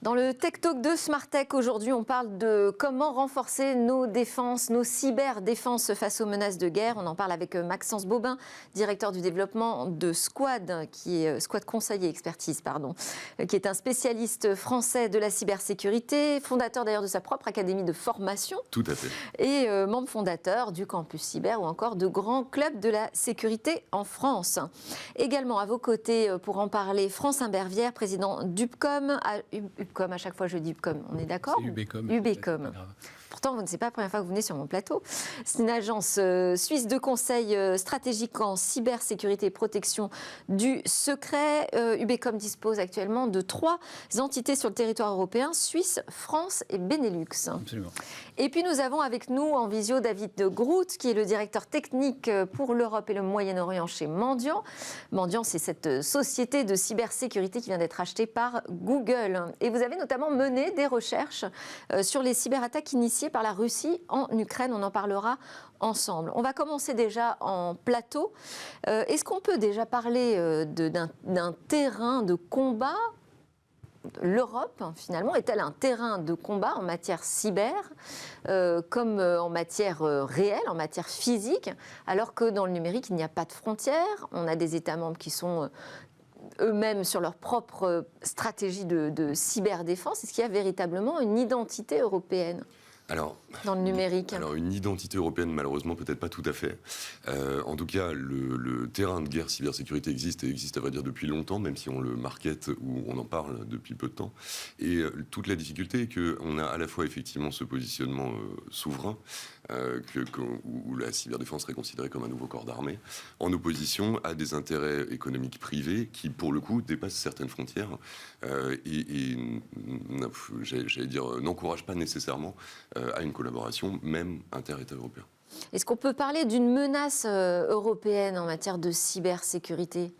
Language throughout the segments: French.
Dans le Tech Talk de Smart Tech, aujourd'hui, on parle de comment renforcer nos défenses, nos cyberdéfenses face aux menaces de guerre. On en parle avec Maxence Bobin, directeur du développement de Squad, qui est Squad Conseil et Expertise, qui est un spécialiste français de la cybersécurité, fondateur d'ailleurs de sa propre académie de formation. Tout à fait. Et membre fondateur du Campus Cyber ou encore de grands clubs de la sécurité en France. Également à vos côtés, pour en parler, France Imbervière, président d'UBCOM. UBCOM, à chaque fois je dis UBCOM, on est d'accord? C'est UBCOM. UBCOM. Pourtant, ce n'est pas la première fois que vous venez sur mon plateau. C'est une agence suisse de conseil stratégique en cybersécurité et protection du secret. UBCOM dispose actuellement de 3 entités sur le territoire européen, Suisse, France et Benelux. Absolument. Et puis nous avons avec nous en visio David Groot, qui est le directeur technique pour l'Europe et le Moyen-Orient chez Mandiant. Mandiant, c'est cette société de cybersécurité qui vient d'être achetée par Google. Et vous avez notamment mené des recherches sur les cyberattaques initiées par la Russie en Ukraine. On en parlera ensemble. On va commencer déjà en plateau. Est-ce qu'on peut déjà parler d'un terrain de combat? L'Europe, finalement, est-elle un terrain de combat en matière cyber, comme en matière réelle, en matière physique, alors que dans le numérique, il n'y a pas de frontières. On a des États membres qui sont eux-mêmes sur leur propre stratégie de cyberdéfense. Est-ce qu'il y a véritablement une identité européenne dans le numérique? Alors une identité européenne, malheureusement, peut-être pas tout à fait. En tout cas, le terrain de guerre cybersécurité existe, et existe à vrai dire depuis longtemps, même si on le market ou on en parle depuis peu de temps. Et toute la difficulté est qu'on a à la fois effectivement ce positionnement souverain, où la cyberdéfense serait considérée comme un nouveau corps d'armée, en opposition à des intérêts économiques privés qui, pour le coup, dépassent certaines frontières j'allais dire, n'encouragent pas nécessairement à une collaboration, même inter-États européens. Est-ce qu'on peut parler d'une menace européenne en matière de cybersécurité?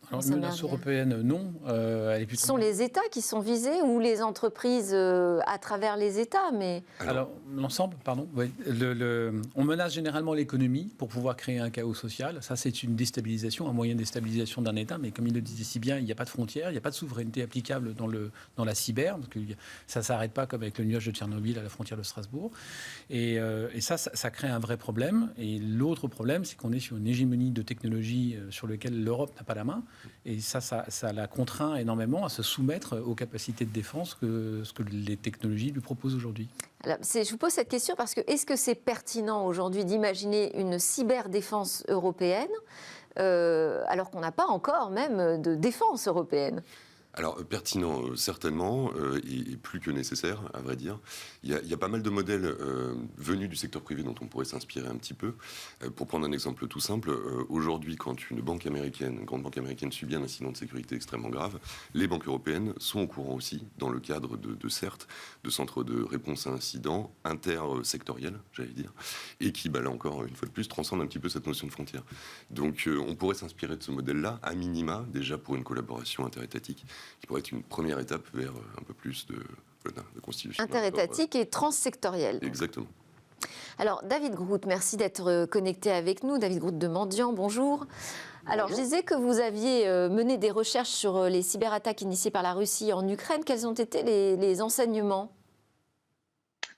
Alors, une menace européenne, non. Elle est plutôt... Ce sont les États qui sont visés ou les entreprises à travers les États, mais... Alors l'ensemble, pardon. Oui. On menace généralement l'économie pour pouvoir créer un chaos social. Ça, c'est une déstabilisation, un moyen de déstabilisation d'un État. Mais comme il le disait si bien, il n'y a pas de frontières, il n'y a pas de souveraineté applicable dans la cyber. Parce que ça ne s'arrête pas comme avec le nuage de Tchernobyl à la frontière de Strasbourg. Et ça crée un vrai problème. Et l'autre problème, c'est qu'on est sur une hégémonie de technologies sur lesquelles l'Europe n'a pas la main. Et ça la contraint énormément à se soumettre aux capacités de défense que les technologies lui proposent aujourd'hui. Alors, je vous pose cette question parce que est-ce que c'est pertinent aujourd'hui d'imaginer une cyberdéfense européenne alors qu'on n'a pas encore même de défense européenne? Alors, pertinent, certainement, et plus que nécessaire, à vrai dire. Il y a pas mal de modèles venus du secteur privé dont on pourrait s'inspirer un petit peu. Pour prendre un exemple tout simple, aujourd'hui, quand une grande banque américaine subit un incident de sécurité extrêmement grave, les banques européennes sont au courant aussi, dans le cadre de CERT, de centres de réponse à incidents intersectoriels, j'allais dire, et qui, là encore, une fois de plus, transcendent un petit peu cette notion de frontière. Donc, on pourrait s'inspirer de ce modèle-là, à minima, déjà pour une collaboration interétatique, qui pourrait être une première étape vers un peu plus de constitution. Interétatique et transsectorielle. Exactement. Alors, David Groot, merci d'être connecté avec nous. David Groot de Mandiant, bonjour. Alors, je disais que vous aviez mené des recherches sur les cyberattaques initiées par la Russie en Ukraine. Quels ont été les enseignements?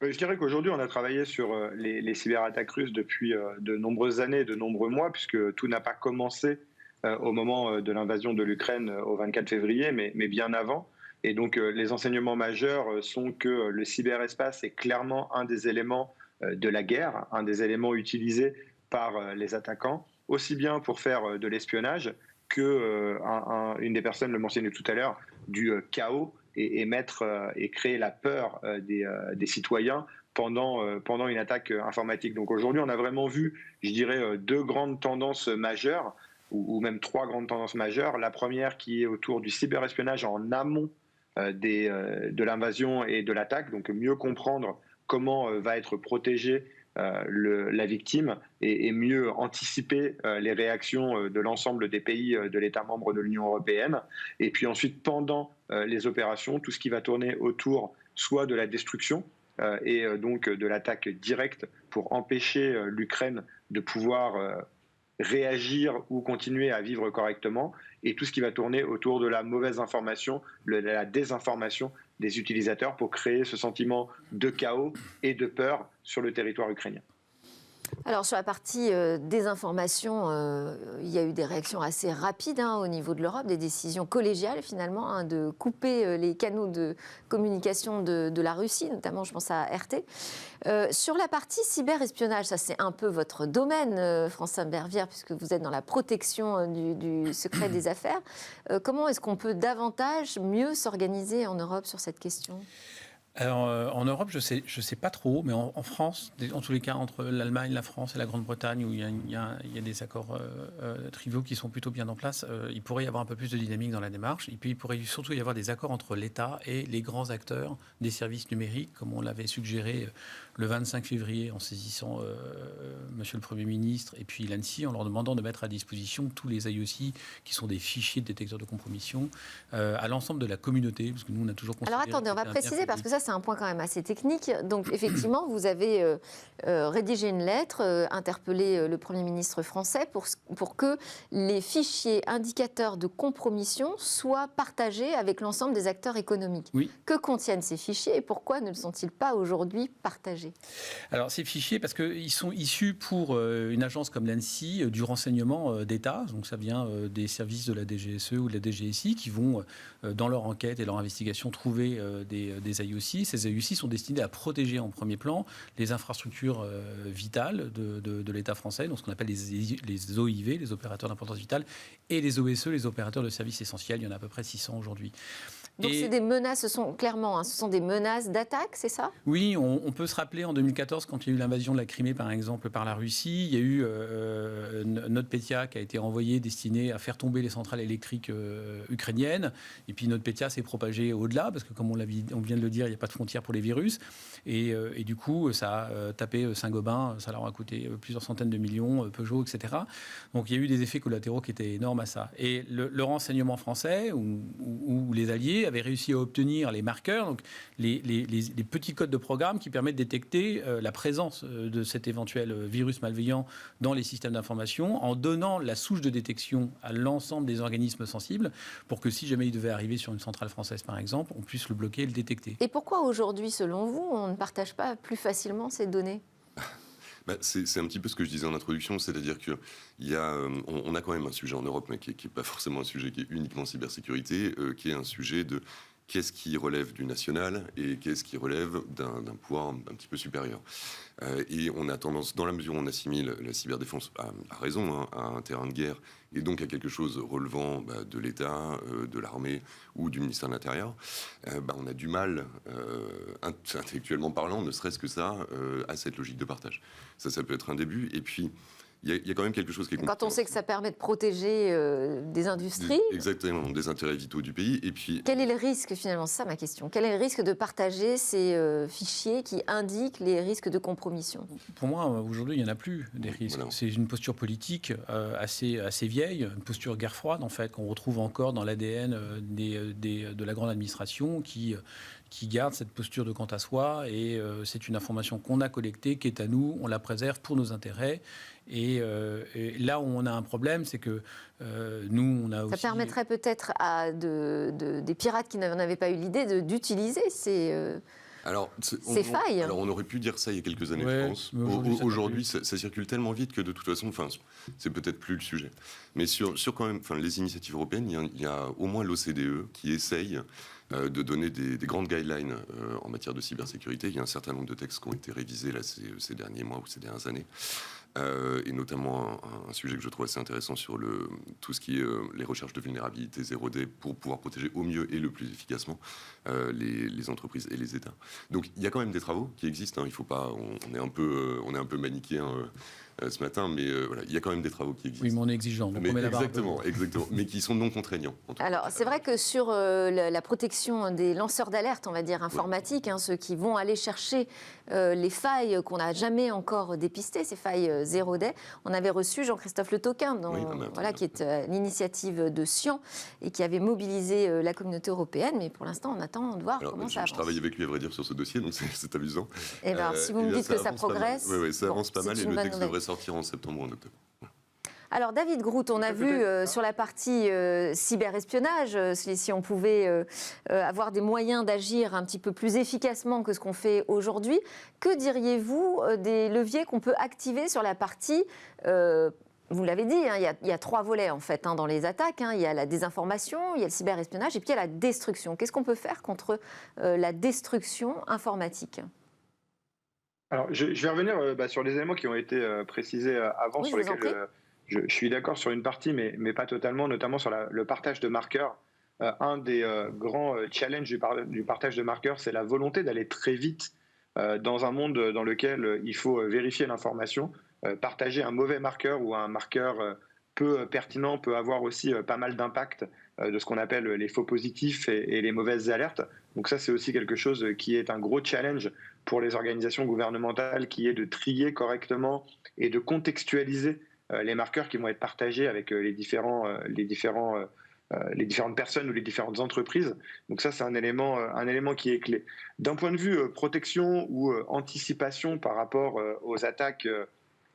Je dirais qu'aujourd'hui, on a travaillé sur les cyberattaques russes depuis de nombreuses années, de nombreux mois, puisque tout n'a pas commencé au moment de l'invasion de l'Ukraine au 24 février, mais bien avant. Et donc, les enseignements majeurs sont que le cyberespace est clairement un des éléments de la guerre, un des éléments utilisés par les attaquants, aussi bien pour faire de l'espionnage que, une des personnes le mentionnait tout à l'heure, du chaos et créer la peur des citoyens pendant une attaque informatique. Donc aujourd'hui, on a vraiment vu, je dirais, 2 grandes tendances majeures, ou même 3 grandes tendances majeures. La première qui est autour du cyberespionnage en amont de l'invasion et de l'attaque, donc mieux comprendre comment va être protégée la victime et mieux anticiper les réactions de l'ensemble des pays de l'État membre de l'Union européenne. Et puis ensuite, pendant les opérations, tout ce qui va tourner autour soit de la destruction donc de l'attaque directe pour empêcher l'Ukraine de pouvoir réagir ou continuer à vivre correctement, et tout ce qui va tourner autour de la mauvaise information, la désinformation des utilisateurs pour créer ce sentiment de chaos et de peur sur le territoire ukrainien. Alors sur la partie désinformation, il y a eu des réactions assez rapides au niveau de l'Europe, des décisions collégiales finalement, de couper les canaux de communication de la Russie, notamment je pense à RT. Sur la partie cyberespionnage, ça c'est un peu votre domaine, Francine Bervière, puisque vous êtes dans la protection du secret des affaires. Comment est-ce qu'on peut davantage, mieux s'organiser en Europe sur cette question ? Alors, en Europe, je sais pas trop, mais en France, en tous les cas, entre l'Allemagne, la France et la Grande-Bretagne, où il y a des accords triviaux qui sont plutôt bien en place, il pourrait y avoir un peu plus de dynamique dans la démarche. Et puis, il pourrait surtout y avoir des accords entre l'État et les grands acteurs des services numériques, comme on l'avait suggéré le 25 février en saisissant Monsieur le Premier ministre et puis l'ANSSI, en leur demandant de mettre à disposition tous les IOC, qui sont des fichiers de détecteurs de compromission, à l'ensemble de la communauté, parce que nous, on a toujours considéré... Alors attendez, on va préciser, parce que ça, c'est un point quand même assez technique. Donc effectivement, vous avez rédigé une lettre, interpellé le Premier ministre français pour que les fichiers indicateurs de compromission soient partagés avec l'ensemble des acteurs économiques. Oui. Que contiennent ces fichiers et pourquoi ne le sont-ils pas aujourd'hui partagés ? Alors ces fichiers, parce qu'ils sont issus pour une agence comme l'ANSSI du renseignement d'État, donc ça vient des services de la DGSE ou de la DGSI qui vont, dans leur enquête et leur investigation, trouver des IOC. Ces IOC sont destinés à protéger en premier plan les infrastructures vitales de l'État français, donc ce qu'on appelle les OIV, les opérateurs d'importance vitale, et les OSE, les opérateurs de services essentiels. Il y en a à peu près 600 aujourd'hui. Donc c'est des menaces, ce sont des menaces d'attaque, c'est ça ? Oui, on peut se rappeler en 2014, quand il y a eu l'invasion de la Crimée, par exemple, par la Russie, il y a eu NotPetya qui a été envoyé, destiné à faire tomber les centrales électriques ukrainiennes. Et puis NotPetya s'est propagé au-delà, parce que comme on vient de le dire, il n'y a pas de frontières pour les virus. Et du coup, ça a tapé Saint-Gobain, ça leur a coûté plusieurs centaines de millions, Peugeot, etc. Donc il y a eu des effets collatéraux qui étaient énormes à ça. Et le renseignement français, ou les alliés, avait réussi à obtenir les marqueurs, donc les petits codes de programme qui permettent de détecter la présence de cet éventuel virus malveillant dans les systèmes d'information, en donnant la souche de détection à l'ensemble des organismes sensibles, pour que si jamais il devait arriver sur une centrale française, par exemple, on puisse le bloquer et le détecter. Et pourquoi aujourd'hui, selon vous, on ne partage pas plus facilement ces données ? C'est un petit peu ce que je disais en introduction, c'est-à-dire qu'on a quand même un sujet en Europe, mais qui n'est pas forcément un sujet qui est uniquement cybersécurité, qui est un sujet de qu'est-ce qui relève du national et qu'est-ce qui relève d'un pouvoir un petit peu supérieur. Et on a tendance, dans la mesure où on assimile la cyberdéfense à raison, à un terrain de guerre, et donc à quelque chose relevant de l'État, de l'armée ou du ministère de l'Intérieur, on a du mal, intellectuellement parlant, ne serait-ce que ça, à cette logique de partage. Ça peut être un début. Et puis, il y a quand même quelque chose qui est compliqué. Quand on sait que ça permet de protéger des industries... Exactement, des intérêts vitaux du pays. Et puis, quel est le risque, finalement, c'est ça ma question. Quel est le risque de partager ces fichiers qui indiquent les risques de compromission ? Pour moi, aujourd'hui, il n'y en a plus des risques. Voilà. C'est une posture politique assez vieille, une posture guerre froide, en fait, qu'on retrouve encore dans l'ADN de la grande administration qui garde cette posture de quant à soi. Et c'est une information qu'on a collectée, qui est à nous, on la préserve pour nos intérêts. Et là où on a un problème, c'est que nous, on a aussi... Ça permettrait peut-être à des pirates qui n'en avaient pas eu l'idée d'utiliser ces failles. Alors on aurait pu dire ça il y a quelques années, je pense. Aujourd'hui, ça circule tellement vite que de toute façon, c'est peut-être plus le sujet. Mais sur quand même, les initiatives européennes, il y a au moins l'OCDE qui essaye de donner des grandes guidelines en matière de cybersécurité. Il y a un certain nombre de textes qui ont été révisés là, ces derniers mois ou ces dernières années. Et notamment un sujet que je trouve assez intéressant sur tout ce qui est les recherches de vulnérabilité 0D pour pouvoir protéger au mieux et le plus efficacement les entreprises et les États. Donc il y a quand même des travaux qui existent. Il faut pas, on est un peu manichéen ce matin, mais voilà, il y a quand même des travaux qui existent. Oui, mais on est exigeant. Donc on met exactement, mais qui sont non contraignants. Alors c'est vrai que sur la protection des lanceurs d'alerte, on va dire informatiques, ceux qui vont aller chercher les failles qu'on n'a jamais encore dépistées, ces failles 0D, on avait reçu Jean-Christophe Le Tocquin, qui est l'initiative de Sian et qui avait mobilisé la communauté européenne, mais pour l'instant on attend de voir comment ça avance. Je travaille avec lui à vrai dire sur ce dossier, donc c'est amusant. Et si vous me dites que ça progresse, ça avance pas mal et le texte devrait sortir en septembre ou en octobre. Alors David Grout, on a vu sur la partie cyberespionnage, si on pouvait avoir des moyens d'agir un petit peu plus efficacement que ce qu'on fait aujourd'hui, que diriez-vous des leviers qu'on peut activer sur la partie vous l'avez dit, hein, il y a 3 volets en fait dans les attaques. Il y a la désinformation, il y a le cyberespionnage et puis il y a la destruction. Qu'est-ce qu'on peut faire contre la destruction informatique ? Alors, je vais revenir sur les éléments qui ont été précisés avant, Oui, sur lesquels je suis d'accord sur une partie, mais pas totalement, notamment sur le partage de marqueurs. Un des grands challenges du partage de marqueurs, c'est la volonté d'aller très vite dans un monde dans lequel il faut vérifier l'information. Partager un mauvais marqueur ou un marqueur peu pertinent peut avoir aussi pas mal d'impact de ce qu'on appelle les faux positifs et les mauvaises alertes. Donc ça, c'est aussi quelque chose qui est un gros challenge pour les organisations gouvernementales, qui est de trier correctement et de contextualiser les marqueurs qui vont être partagés avec les différentes personnes ou les différentes entreprises. Donc ça, c'est un élément qui est clé. D'un point de vue protection ou anticipation par rapport aux attaques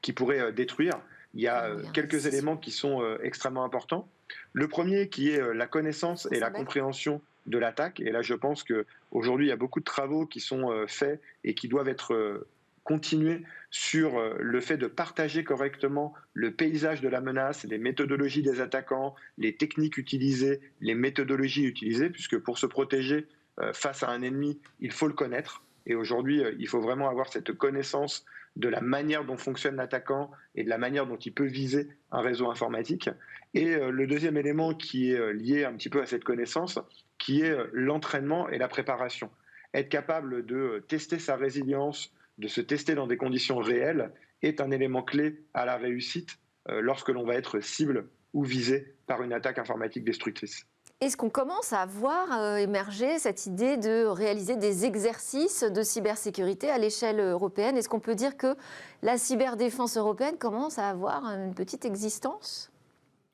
qui pourraient détruire, il y a quelques éléments qui sont extrêmement importants. Le premier qui est la connaissance et la compréhension de l'attaque. Et là, je pense qu'aujourd'hui, il y a beaucoup de travaux qui sont faits et qui doivent être continués sur le fait de partager correctement le paysage de la menace, les méthodologies des attaquants, les techniques utilisées, les méthodologies utilisées, puisque pour se protéger face à un ennemi, il faut le connaître. Et aujourd'hui, il faut vraiment avoir cette connaissance de la manière dont fonctionne l'attaquant et de la manière dont il peut viser un réseau informatique. Et le deuxième élément qui est lié un petit peu à cette connaissance, qui est l'entraînement et la préparation. Être capable de tester sa résilience, de se tester dans des conditions réelles, est un élément clé à la réussite lorsque l'on va être cible ou visé par une attaque informatique destructrice. Est-ce qu'on commence à voir émerger cette idée de réaliser des exercices de cybersécurité à l'échelle européenne ? Est-ce qu'on peut dire que la cyberdéfense européenne commence à avoir une petite existence ?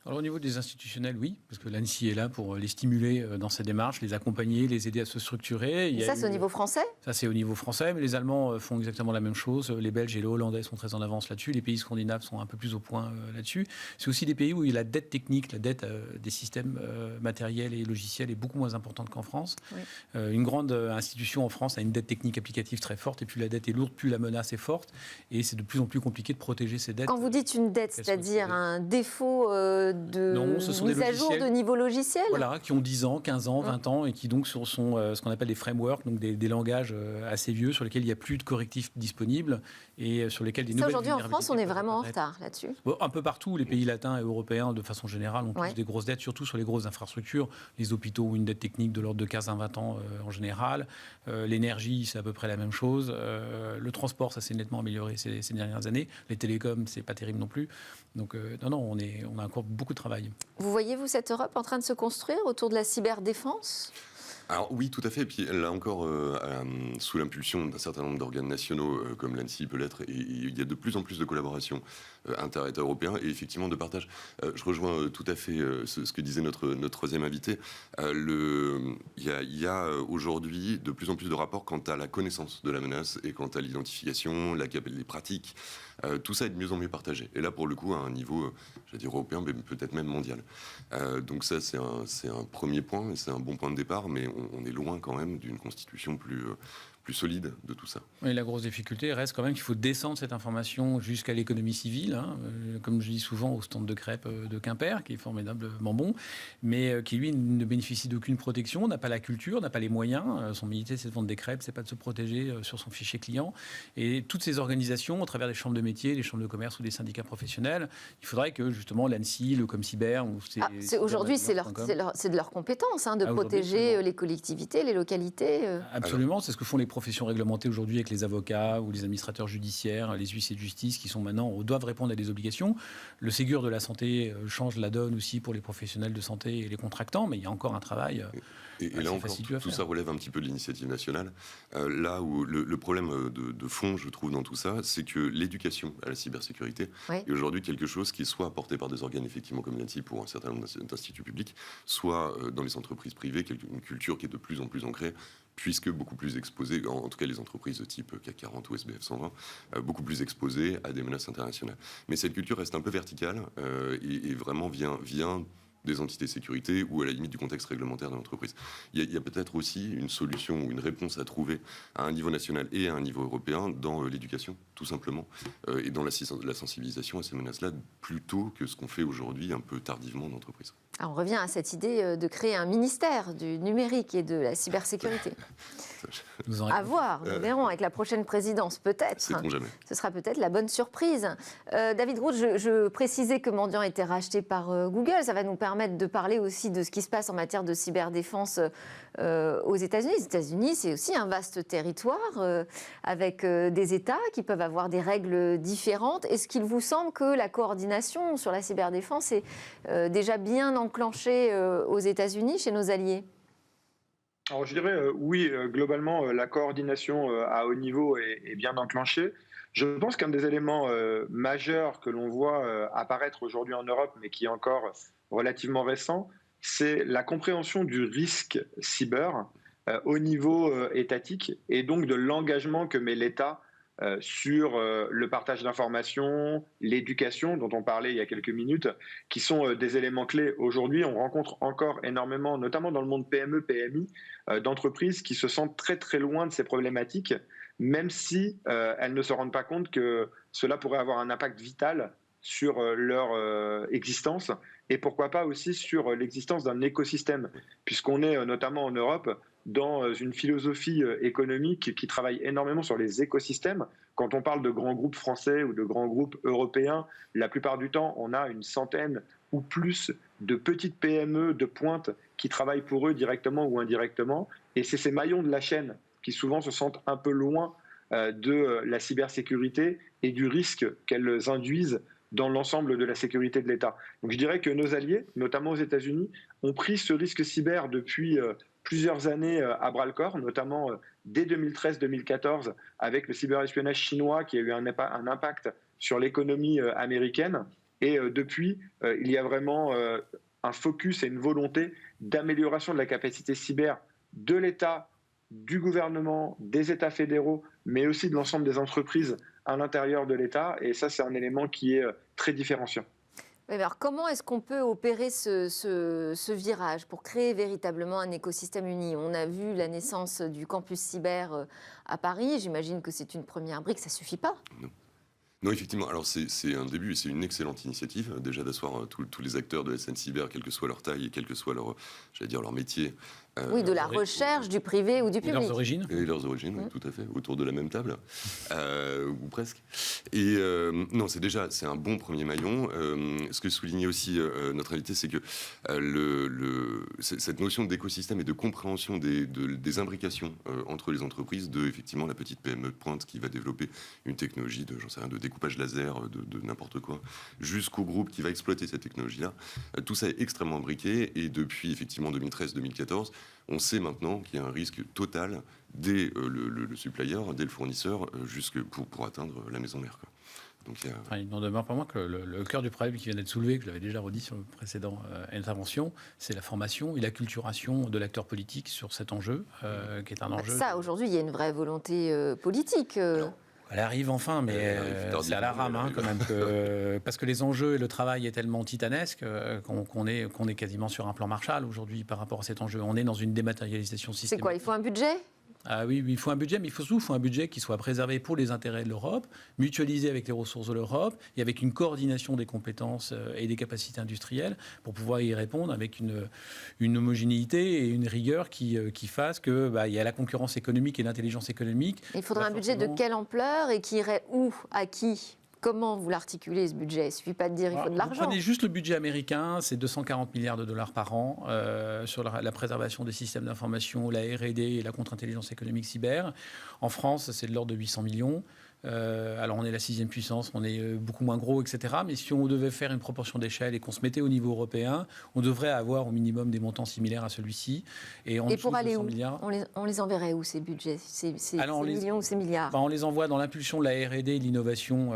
Alors au niveau des institutionnels, oui, parce que l'ANSSI est là pour les stimuler dans ces démarches, les accompagner, les aider à se structurer. Ça, c'est au niveau français ? Ça, c'est au niveau français, mais les Allemands font exactement la même chose. Les Belges et les Hollandais sont très en avance là-dessus. Les pays scandinaves sont un peu plus au point là-dessus. C'est aussi des pays où la dette technique, la dette des systèmes matériels et logiciels est beaucoup moins importante qu'en France. Oui. Une grande institution en France a une dette technique applicative très forte, et plus la dette est lourde, plus la menace est forte. Et c'est de plus en plus compliqué de protéger ces dettes. Quand vous dites une dette, c'est-à-dire un défaut non, ce sont mise des à jour de niveau logiciel ? Voilà, qui ont 10 ans, 15 ans, 20 ans et qui donc sont ce qu'on appelle des frameworks, donc des langages assez vieux sur lesquels il n'y a plus de correctifs disponibles et sur lesquels des nouvelles vulnérabilités. Aujourd'hui en France, on est vraiment en retard là-dessus. Bon, un peu partout, les pays latins et européens de façon générale ont tous des grosses dettes, surtout sur les grosses infrastructures. Les hôpitaux ont une dette technique de l'ordre de 15 à 20 ans en général. L'énergie, c'est à peu près la même chose. Le transport, ça s'est nettement amélioré ces dernières années. Les télécoms, c'est pas terrible non plus. Donc non, on a encore beaucoup de travail. Vous voyez-vous cette Europe en train de se construire autour de la cyberdéfense ? Alors oui, tout à fait. Et puis là encore, sous l'impulsion d'un certain nombre d'organes nationaux, comme l'ANSSI peut l'être, il y a de plus en plus de collaboration inter-États européens et effectivement de partage. Je rejoins tout à fait ce que disait notre troisième invité. Il y a aujourd'hui de plus en plus de rapports quant à la connaissance de la menace et quant à l'identification, les pratiques. Tout ça est de mieux en mieux partagé. Et là, pour le coup, à un niveau, j'allais dire européen, mais peut-être même mondial. Donc ça, c'est un premier point et c'est un bon point de départ, mais on est loin quand même d'une constitution plus solide de tout ça. Et la grosse difficulté reste quand même qu'il faut descendre cette information jusqu'à l'économie civile, comme je dis souvent au stand de crêpes de Quimper, qui est formidablement bon, mais qui lui ne bénéficie d'aucune protection, n'a pas la culture, n'a pas les moyens. Son métier, c'est de vendre des crêpes, c'est pas de se protéger sur son fichier client. Et toutes ces organisations, au travers des chambres de métiers, les chambres de commerce ou des syndicats professionnels, il faudrait que justement l'ANSSI, le Comcyber... Aujourd'hui, c'est de leur compétence de protéger les collectivités, les localités. Absolument, c'est ce que font les professions réglementées aujourd'hui avec les avocats ou les administrateurs judiciaires, les huissiers de justice qui sont maintenant doivent répondre à des obligations. Le Ségur de la santé change la donne aussi pour les professionnels de santé et les contractants, mais il y a encore un travail. Et là encore, tout ça relève un petit peu de l'initiative nationale. Là où le problème de fond, je trouve, dans tout ça, c'est que l'éducation à la cybersécurité est aujourd'hui quelque chose qui est soit apporté par des organes, effectivement, comme l'ANSSI pour un certain nombre d'instituts publics, soit dans les entreprises privées, une culture qui est de plus en plus ancrée, puisque beaucoup plus exposées, en tout cas les entreprises de type CAC 40 ou SBF 120, beaucoup plus exposées à des menaces internationales. Mais cette culture reste un peu verticale et vraiment vient des entités de sécurité ou à la limite du contexte réglementaire de l'entreprise. Il y a peut-être aussi une solution ou une réponse à trouver à un niveau national et à un niveau européen dans l'éducation, tout simplement, et dans la sensibilisation à ces menaces-là, plutôt que ce qu'on fait aujourd'hui un peu tardivement en entreprise. Alors on revient à cette idée de créer un ministère du numérique et de la cybersécurité. À voir, nous verrons avec la prochaine présidence, peut-être. Sait-on jamais. Ce sera peut-être la bonne surprise. David Groot, je précisais que Mandiant était racheté par Google. Ça va nous permettre de parler aussi de ce qui se passe en matière de cyberdéfense aux États-Unis. Les États-Unis, c'est aussi un vaste territoire avec des États qui peuvent avoir des règles différentes. Est-ce qu'il vous semble que la coordination sur la cyberdéfense est déjà bien enclenchée aux États-Unis, chez nos alliés ? Alors je dirais oui, globalement, la coordination à haut niveau est bien enclenchée. Je pense qu'un des éléments majeurs que l'on voit apparaître aujourd'hui en Europe, mais qui est encore relativement récent, c'est la compréhension du risque cyber au niveau étatique et donc de l'engagement que met l'État sur le partage d'informations, l'éducation dont on parlait il y a quelques minutes, qui sont des éléments clés. Aujourd'hui, on rencontre encore énormément, notamment dans le monde PME, PMI, d'entreprises qui se sentent très très loin de ces problématiques, même si elles ne se rendent pas compte que cela pourrait avoir un impact vital sur leur existence et pourquoi pas aussi sur l'existence d'un écosystème, puisqu'on est notamment en Europe dans une philosophie économique qui travaille énormément sur les écosystèmes. Quand on parle de grands groupes français ou de grands groupes européens, la plupart du temps, on a une centaine ou plus de petites PME de pointe qui travaillent pour eux directement ou indirectement. Et c'est ces maillons de la chaîne qui souvent se sentent un peu loin de la cybersécurité et du risque qu'elles induisent dans l'ensemble de la sécurité de l'État. Donc je dirais que nos alliés, notamment aux États-Unis, ont pris ce risque cyber depuis plusieurs années à bras-le-corps, notamment dès 2013-2014 avec le cyberespionnage chinois qui a eu un impact sur l'économie américaine. Et depuis, il y a vraiment un focus et une volonté d'amélioration de la capacité cyber de l'État, du gouvernement, des États fédéraux, mais aussi de l'ensemble des entreprises à l'intérieur de l'État. Et ça, c'est un élément qui est très différenciant. Alors, comment est-ce qu'on peut opérer ce virage pour créer véritablement un écosystème uni ? On a vu la naissance du campus cyber à Paris. J'imagine que c'est une première brique. Ça ne suffit pas ? Non, effectivement. Alors, c'est un début et c'est une excellente initiative, déjà d'asseoir tous les acteurs de la scène cyber, quelle que soit leur taille et quel que soit leur métier. Oui, de la recherche, du privé ou du public. Et leurs origines. Et leurs origines, oui, tout à fait, autour de la même table, ou presque. Et non, c'est un bon premier maillon. Ce que soulignait aussi notre invité, c'est que cette notion d'écosystème et de compréhension des imbrications entre les entreprises, effectivement la petite PME de pointe qui va développer une technologie de découpage laser, de n'importe quoi, jusqu'au groupe qui va exploiter cette technologie-là. Tout ça est extrêmement imbriqué et depuis effectivement 2013-2014, on sait maintenant qu'il y a un risque total dès le supplier, dès le fournisseur, pour atteindre la maison mère, quoi. Donc, il n'en demeure pas moins que le cœur du problème qui vient d'être soulevé, que je l'avais déjà redit sur le précédent intervention, c'est la formation et l'acculturation de l'acteur politique sur cet enjeu, qui est un enjeu... Ça, aujourd'hui, il y a une vraie volonté politique. Elle arrive enfin, mais c'est à la rame quand même. Parce que les enjeux et le travail est tellement titanesque qu'on est quasiment sur un plan Marshall aujourd'hui par rapport à cet enjeu. On est dans une dématérialisation systématique. C'est quoi ? Il faut un budget ? Ah oui, il faut un budget, mais il faut un budget qui soit préservé pour les intérêts de l'Europe, mutualisé avec les ressources de l'Europe et avec une coordination des compétences et des capacités industrielles pour pouvoir y répondre avec une homogénéité et une rigueur qui fasse qu'il y a la concurrence économique et l'intelligence économique. Il faudra un budget de quelle ampleur et qui irait où, à qui ? Comment vous l'articulez, ce budget ? Il ne suffit pas de dire qu'il faut de l'argent. Vous prenez juste le budget américain, c'est 240 milliards de dollars par an sur la préservation des systèmes d'information, la R&D et la contre-intelligence économique cyber. En France, c'est de l'ordre de 800 millions. Alors on est la 6e puissance, on est beaucoup moins gros, etc. Mais si on devait faire une proportion d'échelle et qu'on se mettait au niveau européen, on devrait avoir au minimum des montants similaires à celui-ci. Et pour aller où on les enverrait où, ces budgets, ces millions ou ces milliards? On les envoie dans l'impulsion de la R&D et de l'innovation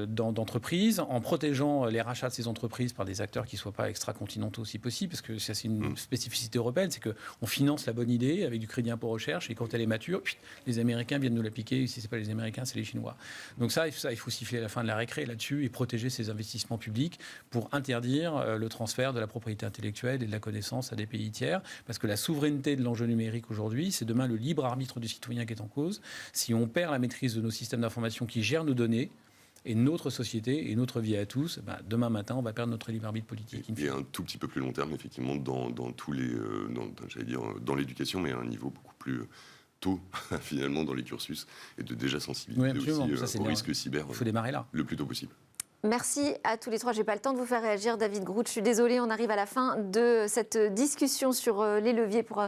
d'entreprises, en protégeant les rachats de ces entreprises par des acteurs qui ne soient pas extra-continentaux si possible, parce que ça c'est une spécificité européenne, c'est qu'on finance la bonne idée avec du crédit impôt recherche, et quand elle est mature, les Américains viennent nous la piquer, si ce n'est pas les Américains, c'est les Chinois. Donc ça, il faut siffler la fin de la récré là-dessus et protéger ces investissements publics pour interdire le transfert de la propriété intellectuelle et de la connaissance à des pays tiers, parce que la souveraineté de l'enjeu numérique aujourd'hui, c'est demain le libre arbitre du citoyen qui est en cause. Si on perd la maîtrise de nos systèmes d'information qui gèrent nos données, et notre société et notre vie à tous, demain matin, on va perdre notre libre arbitre politique. Et un tout petit peu plus long terme, effectivement, dans tous les, dans l'éducation, mais à un niveau beaucoup plus tôt, finalement, dans les cursus, et de déjà sensibiliser aussi au risque cyber. Il faut démarrer là. Le plus tôt possible. Merci à tous les trois. Je n'ai pas le temps de vous faire réagir, David Groot. Je suis désolée, on arrive à la fin de cette discussion sur les leviers pour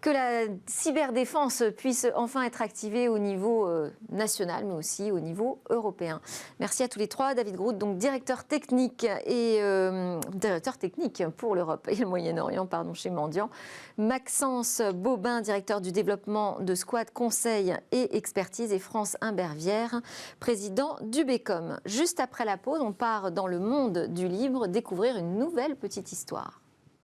que la cyberdéfense puisse enfin être activée au niveau national, mais aussi au niveau européen. Merci à tous les trois. David Groot, donc directeur technique pour l'Europe et le Moyen-Orient, chez Mandiant. Maxence Bobin, directeur du développement de Squad Conseil et Expertise, et France Imbervière, président du BECOM. Juste après la pause, on part dans le monde du livre découvrir une nouvelle petite histoire.